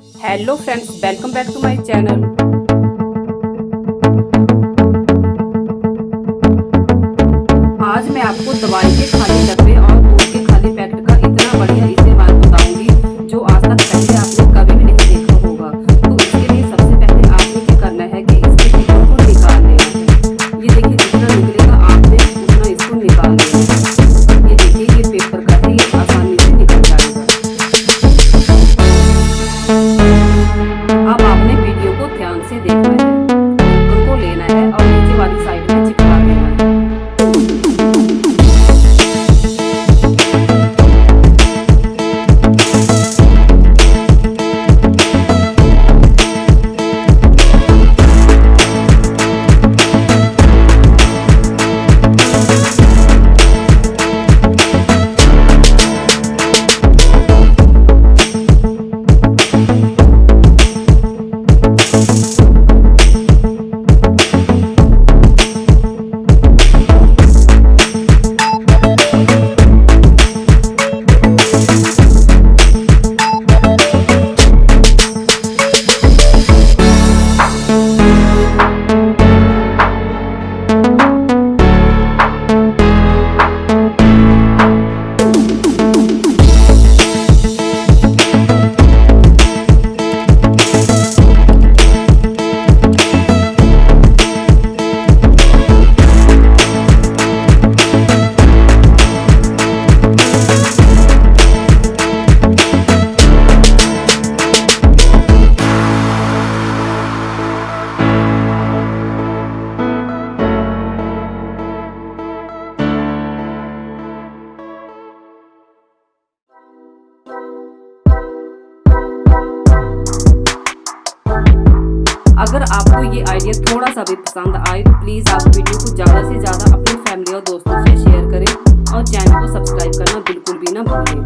Hello friends, welcome back to my channel. आज मैं आपको दवाई के खाली डब्बे और दूध के खाली पैकेट का इतना बढ़िया इस्तेमाल बताऊंगी जो आज तक पहले आपने कभी भी नहीं देखा होगा। तो इसके लिए सबसे पहले आपने क्या करना है कि इसके पेपर को निकाल लेना है। ये देखिए, जितना निकलेगा आपने उतना इसको निकाल लेना है। ये देखिए, ये पेपर का है, ये आसानी से निकल जाएगा। अब आपने वीडियो को ध्यान से देखना है, ढक्कन को लेना है और नीचे वाली साइड में चिपका देना है। अगर आपको ये आइडिया थोड़ा सा भी पसंद आए तो प्लीज़ आप वीडियो को ज़्यादा से ज़्यादा अपनी फैमिली और दोस्तों से शेयर करें और चैनल को सब्सक्राइब करना बिल्कुल भी ना भूलें।